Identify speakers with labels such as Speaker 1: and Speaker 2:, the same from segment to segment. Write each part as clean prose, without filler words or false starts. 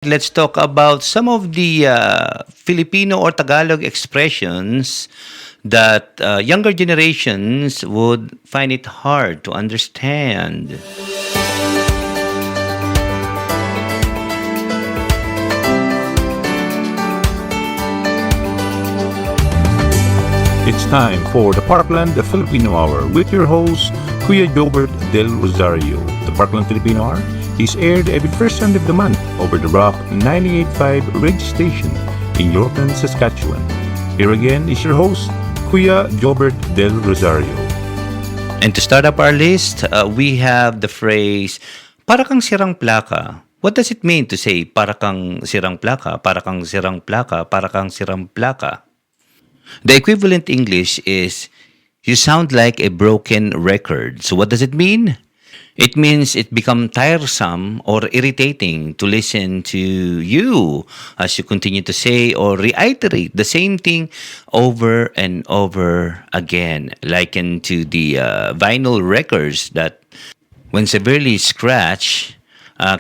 Speaker 1: Let's talk about some of the Filipino or Tagalog expressions that younger generations would find it hard to understand.
Speaker 2: It's time for the Parkland the Filipino Hour with your host, Kuya Jobert Del Rosario. The Parkland Filipino Hour is aired every first Sunday of the month over the Rock 98.5 radio station in Yorkton, Saskatchewan. Here again is your host, Kuya Jobert Del Rosario.
Speaker 1: And to start up our list, we have the phrase, para kang sirang plaka. What does it mean to say, para kang sirang plaka, para kang sirang plaka, para kang sirang plaka? The equivalent English is, you sound like a broken record. So what does it mean? It means it become tiresome or irritating to listen to you as you continue to say or reiterate the same thing over and over again, likened to the vinyl records that, when severely scratched,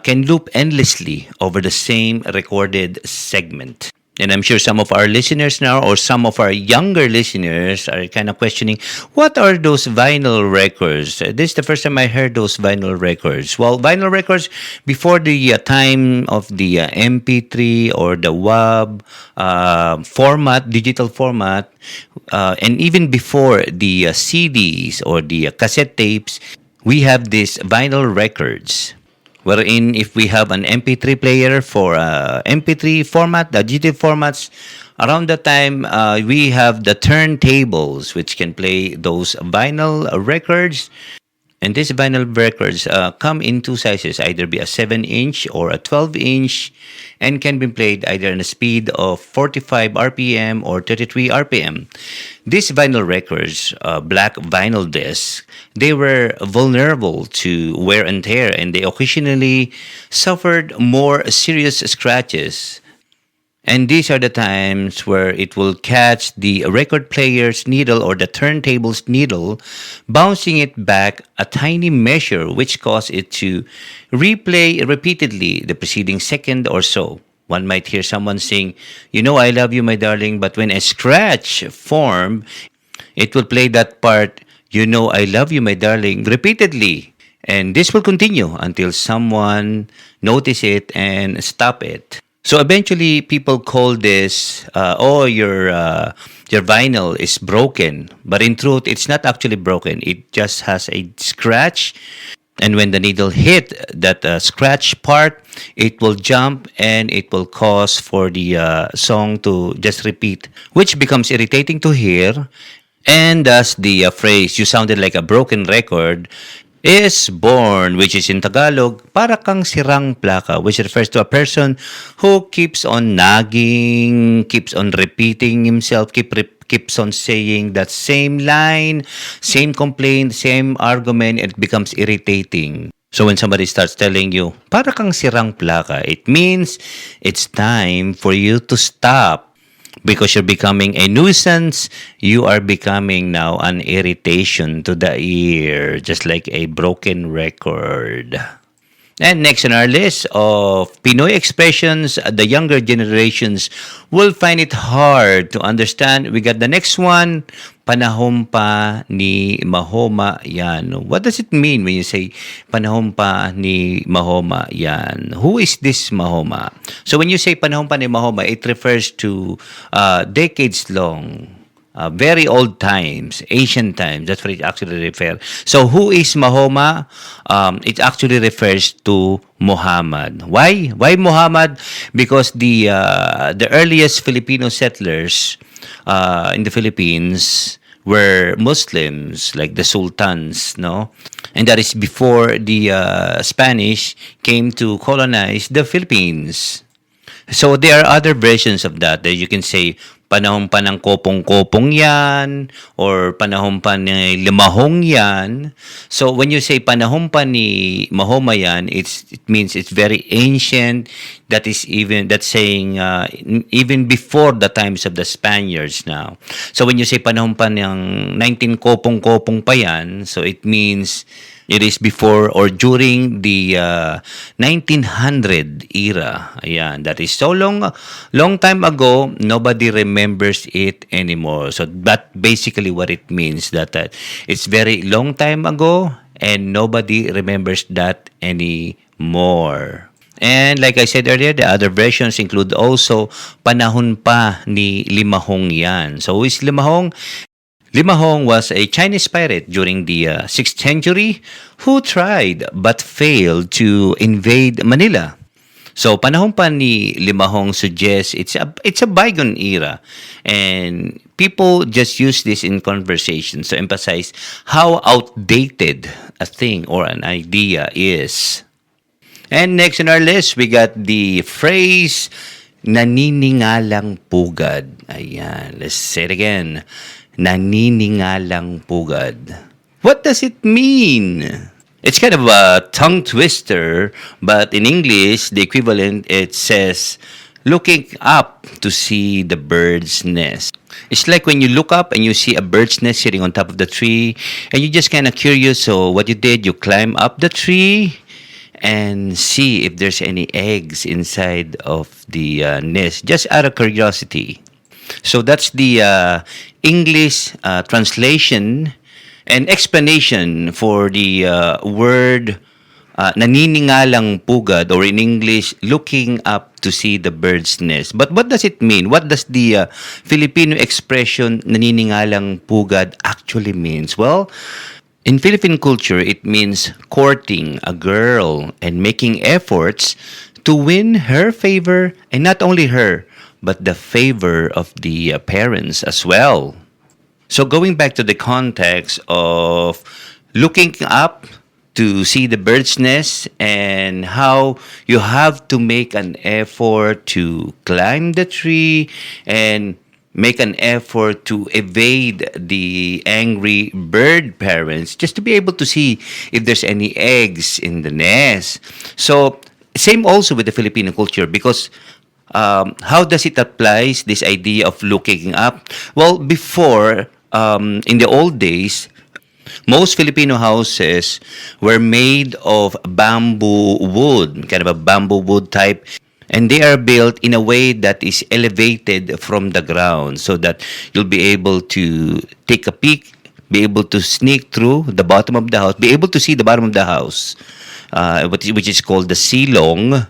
Speaker 1: can loop endlessly over the same recorded segment. And I'm sure some of our listeners now or some of our younger listeners are kind of questioning, what are those vinyl records? This is the first time I heard those vinyl records. Well, vinyl records, before the time of the MP3 or the WAV format, digital format, and even before the CDs or the cassette tapes, we have these vinyl records wherein if we have an MP3 player for MP3 format, the digital formats, around that time we have the turntables which can play those vinyl records. And these vinyl records come in two sizes, either be a 7-inch or a 12-inch, and can be played either in a speed of 45 RPM or 33 RPM. These vinyl records, black vinyl discs, they were vulnerable to wear and tear, and they occasionally suffered more serious scratches. And these are the times where it will catch the record player's needle or the turntable's needle, bouncing it back a tiny measure, which caused it to replay repeatedly the preceding second or so. One might hear someone sing, "You know I love you, my darling," but when a scratch formed, it will play that part, "You know I love you, my darling," repeatedly. And this will continue until someone notice it and stop it. So eventually, people call this, "Oh, your vinyl is broken." But in truth, it's not actually broken. It just has a scratch, and when the needle hit that scratch part, it will jump and it will cause for the song to just repeat, which becomes irritating to hear. And thus, the phrase, "You sounded like a broken record," is born, which is in Tagalog, para kang sirang plaka, which refers to a person who keeps on nagging, keeps on repeating himself, keeps on saying that same line, same complaint, same argument, and it becomes irritating. So when somebody starts telling you, para kang sirang plaka, it means it's time for you to stop. Because you're becoming a nuisance, you are becoming now an irritation to the ear, just like a broken record. And next on our list of Pinoy expressions, the younger generations will find it hard to understand. We got the next one, panahon pa ni Mahoma yan. What does it mean when you say panahon pa ni Mahoma yan? Who is this Mahoma? So when you say panahon pa ni Mahoma, it refers to decades long. Very old times, ancient times. That's what it actually refers. So, who is Mahoma? It actually refers to Muhammad. Why? Why Muhammad? Because the earliest Filipino settlers in the Philippines were Muslims, like the sultans, no? And that is before the Spanish came to colonize the Philippines. So there are other versions of that you can say panahon pa ng kopong-kopong yan or panahon pa ni limahong yan. So when you say panahon pa ni Mahoma yan, it means it's very ancient. That's saying even before the times of the Spaniards now. So when you say panahon pa ng 19 kopong-kopong pa yan, so it means It is before or during the 1900 era. Ayan, that is so long time ago, nobody remembers it anymore. So that basically what it means, that it's very long time ago and nobody remembers that anymore. And like I said earlier, the other versions include also panahon pa ni Limahong yan. So who is Limahong? Limahong was a Chinese pirate during the 6th century who tried but failed to invade Manila. So panahon pa ni Limahong suggests it's a bygone era, and people just use this in conversations to emphasize how outdated a thing or an idea is. And next on our list, we got the phrase naniningalang pugad. Ayan, let's say it again. Naniningalang pugad. What does it mean? It's kind of a tongue twister, but in English, the equivalent, it says looking up to see the bird's nest. It's like when you look up and you see a bird's nest sitting on top of the tree, and you're just kind of curious. So what you did, you climb up the tree and see if there's any eggs inside of the nest, just out of curiosity. So that's the English translation and explanation for the word naniningalang pugad, or in English, looking up to see the bird's nest. But what does it mean? What does the Filipino expression naniningalang pugad actually means? Well, in Philippine culture, it means courting a girl and making efforts to win her favor, and not only her, but the favor of the parents as well. So going back to the context of looking up to see the bird's nest and how you have to make an effort to climb the tree and make an effort to evade the angry bird parents just to be able to see if there's any eggs in the nest. So same also with the Filipino culture, because how does it applies this idea of looking up? Well, before, in the old days, most Filipino houses were made of bamboo wood, kind of a bamboo wood type, and they are built in a way that is elevated from the ground so that you'll be able to take a peek, be able to sneak through the bottom of the house, be able to see the bottom of the house, which is called the silong.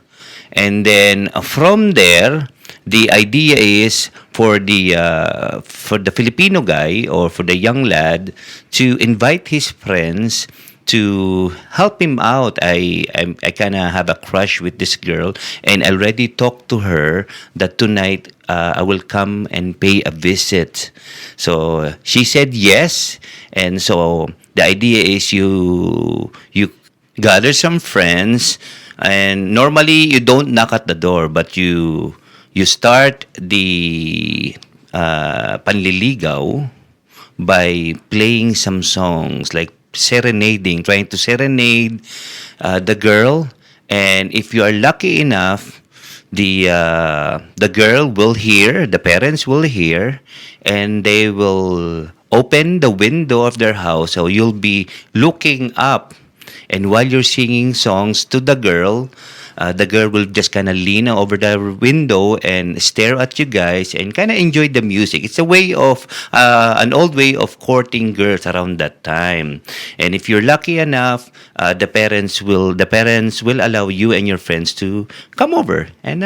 Speaker 1: And then from there, the idea is for the Filipino guy or for the young lad to invite his friends to help him out. I kind of have a crush with this girl, and I already talked to her that tonight I will come and pay a visit. So she said yes, and so the idea is you gather some friends, and normally you don't knock at the door, but you start the panliligaw by playing some songs, like serenading, trying to serenade the girl. And if you are lucky enough, the girl will hear, the parents will hear, and they will open the window of their house. So you'll be looking up, and while you're singing songs to the girl will just kind of lean over the window and stare at you guys and kind of enjoy the music. It's a way of an old way of courting girls around that time. And if you're lucky enough, the parents will allow you and your friends to come over and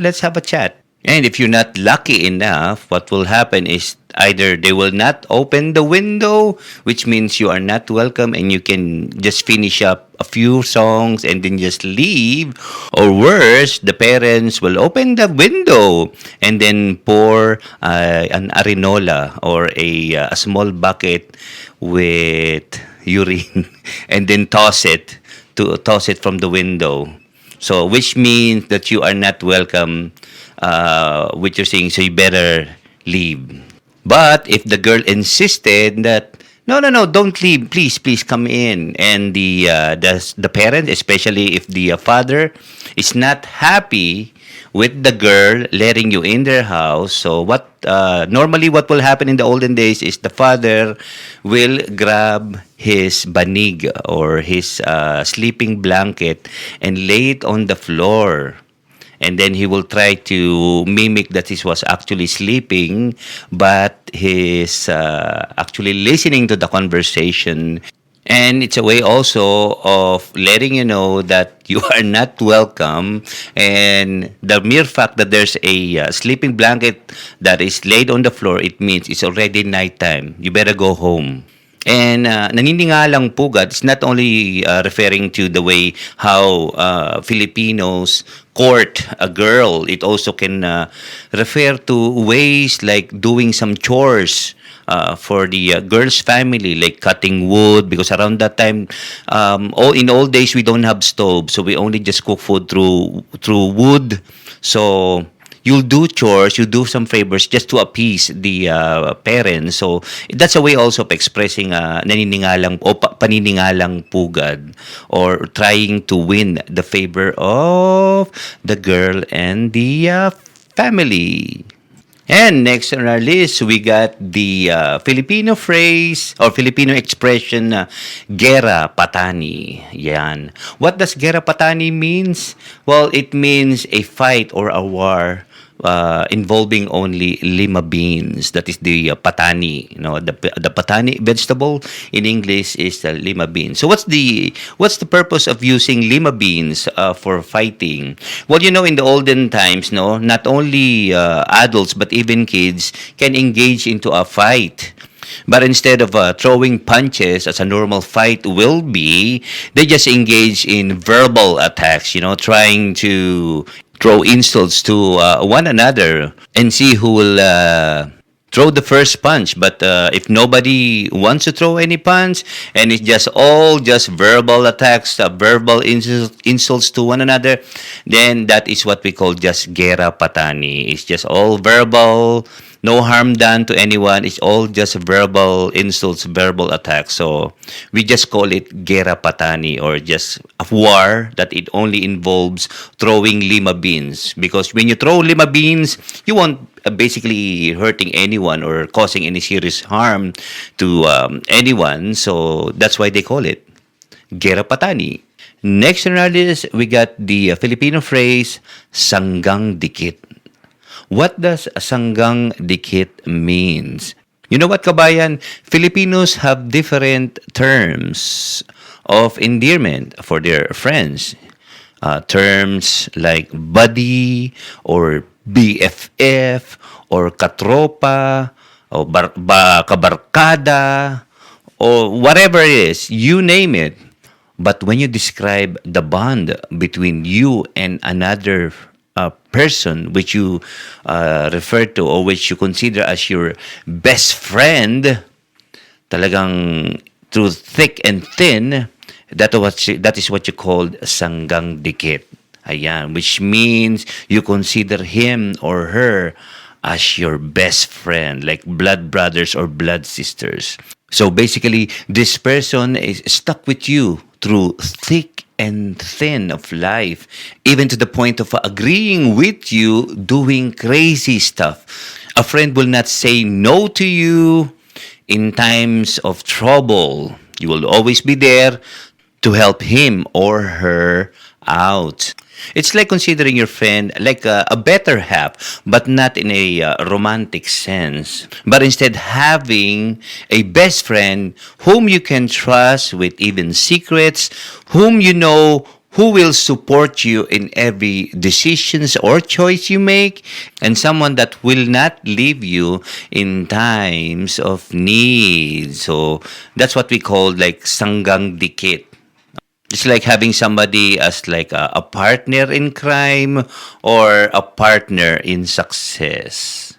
Speaker 1: let's have a chat. And if you're not lucky enough, what will happen is either they will not open the window, which means you are not welcome and you can just finish up a few songs and then just leave, or worse, the parents will open the window and then pour an arenola or a small bucket with urine and then toss it from the window. So which means that you are not welcome with your singing, so you better leave. But if the girl insisted that no, don't leave, please come in, and the parent, especially if the father is not happy with the girl, letting you in their house. So what normally what will happen in the olden days is the father will grab his banig or his sleeping blanket and lay it on the floor, and then he will try to mimic that he was actually sleeping, but he's actually listening to the conversation. And it's a way also of letting you know that you are not welcome. And the mere fact that there's a sleeping blanket that is laid on the floor, it means it's already nighttime. You better go home. And naningalang pugad is not only referring to the way how Filipinos court a girl. It also can refer to ways like doing some chores for the girl's family, like cutting wood, because around that time, in old days we don't have stove, so we only just cook food through wood. So you'll do chores, you do some favors just to appease the parents. So that's a way also of expressing naningalang o paniningalang pugad, or trying to win the favor of the girl and the family. And next on our list, we got the Filipino phrase or Filipino expression, gera patani. Yan. What does gera patani means? Well, it means a fight or a war involving only lima beans. That is the patani. You know, the patani vegetable in English is the lima beans. So what's the purpose of using lima beans for fighting? Well, you know, in the olden times, no, not only adults but even kids can engage into a fight. But instead of throwing punches as a normal fight will be, they just engage in verbal attacks, you know, trying to throw insults to one another and see who will throw the first punch. But if nobody wants to throw any punch and it's just all just verbal attacks, verbal insults to one another, then that is what we call just gera patani. It's just all verbal, no harm done to anyone. It's all just verbal insults, verbal attacks. So we just call it gera patani, or just a war that it only involves throwing lima beans. Because when you throw lima beans, you won't basically hurting anyone or causing any serious harm to anyone. So that's why they call it gera patani. Next on our list, we got the Filipino phrase sanggang dikit. What does sanggang dikit means? You know what, kabayan? Filipinos have different terms of endearment for their friends. Terms like buddy or BFF or katropa or kabarkada or whatever it is, you name it. But when you describe the bond between you and another person which you refer to or which you consider as your best friend, talagang through thick and thin, that is what you call sanggang dikit. Ayan, which means you consider him or her as your best friend, like blood brothers or blood sisters. So basically, this person is stuck with you through thick and thin of life, even to the point of agreeing with you doing crazy stuff. A friend will not say no to you in times of trouble. You will always be there to help him or her out. It's like considering your friend like a better half, but not in a romantic sense, but instead having a best friend whom you can trust with even secrets, whom you know who will support you in every decisions or choice you make, and someone that will not leave you in times of need. So that's what we call like sanggang dikit. It's like having somebody as like a partner in crime or a partner in success.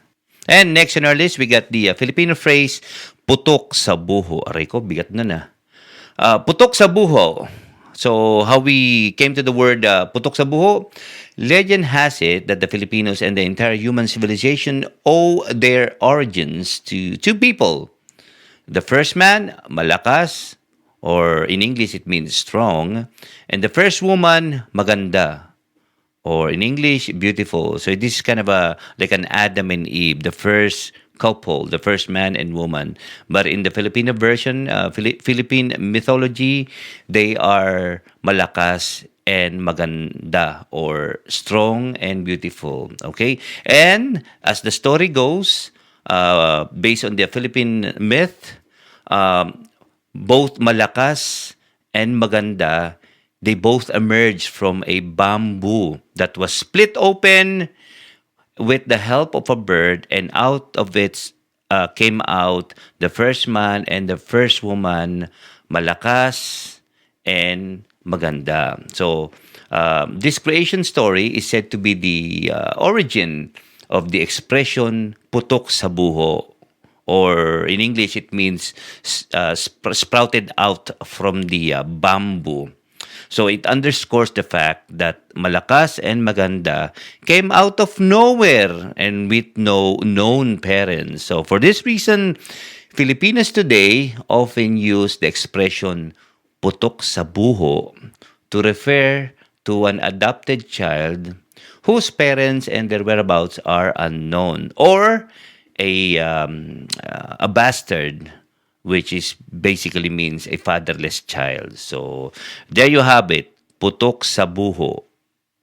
Speaker 1: And next on our list, we got the Filipino phrase, putok sa buho. Aray ko, bigat na na. Putok sa buho. So, how we came to the word putok sa buho? Legend has it that the Filipinos and the entire human civilization owe their origins to two people. The first man, malakas, or in English it means strong, and the first woman, maganda, or in English, beautiful. So this is kind of like an Adam and Eve, the first couple, the first man and woman. But in the Filipino version, Philippine mythology, they are malakas and maganda, or strong and beautiful. Okay? And as the story goes, based on the Philippine myth, both malakas and maganda, they both emerged from a bamboo that was split open with the help of a bird, and out of it came out the first man and the first woman, malakas and maganda. So this creation story is said to be the origin of the expression putok sa buho, or in English it means sprouted out from the bamboo. So it underscores the fact that malakas and maganda came out of nowhere and with no known parents. So for this reason, Filipinos today often use the expression putok sa buho to refer to an adopted child whose parents and their whereabouts are unknown, or a bastard, which is basically means a fatherless child. So there you have it, putok sa buho.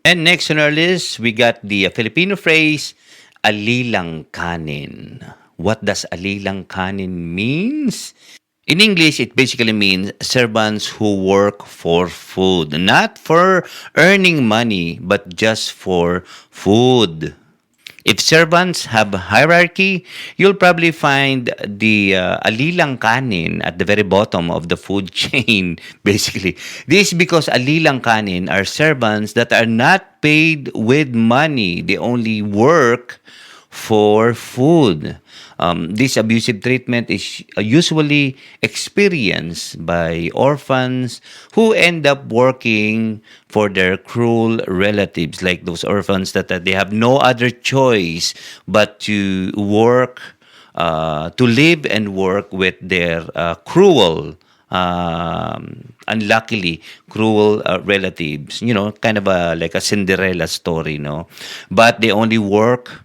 Speaker 1: And next on our list, we got the Filipino phrase, alilang kanin. What does alilang kanin means? In English, it basically means servants who work for food, not for earning money, but just for food. If servants have hierarchy, you'll probably find the alilang kanin at the very bottom of the food chain, basically. This is because alilang kanin are servants that are not paid with money. They only work for food. This abusive treatment is usually experienced by orphans who end up working for their cruel relatives, like those orphans that they have no other choice but to work, to live and work with their cruel, unluckily cruel relatives. You know, kind of like a Cinderella story, no? But they only work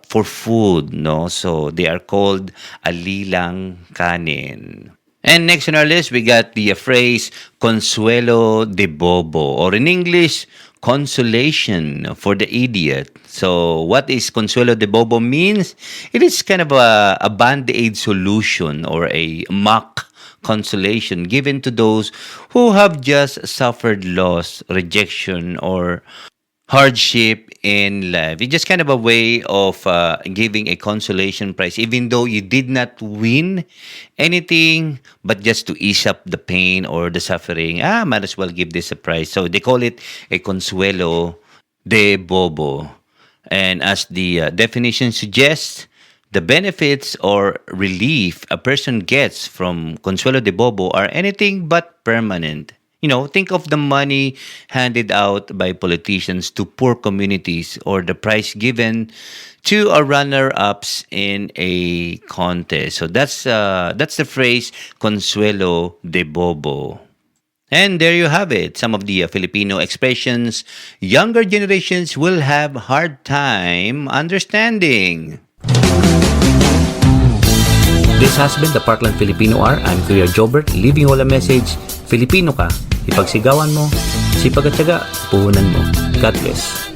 Speaker 1: for food, no? So they are called alilang kanin. And next on our list, we got the phrase consuelo de bobo, or in English, consolation for the idiot. So what is consuelo de bobo means? It is kind of a band-aid solution or a mock consolation given to those who have just suffered loss, rejection, or hardship in life. It's just kind of a way of giving a consolation prize, even though you did not win anything, but just to ease up the pain or the suffering. Might as well give this a prize. So they call it a consuelo de bobo. And as the definition suggests, the benefits or relief a person gets from consuelo de bobo are anything but permanent. You know, think of the money handed out by politicians to poor communities, or the prize given to a runner-ups in a contest. So that's the phrase consuelo de bobo. And there you have it, some of the Filipino expressions younger generations will have hard time understanding. This has been the Parkland Filipino Hour. I'm Kuya Jobert, leaving you all a message. Filipino ka, ipagsigawan mo, sipag at tiyaga, puhunan mo. God bless.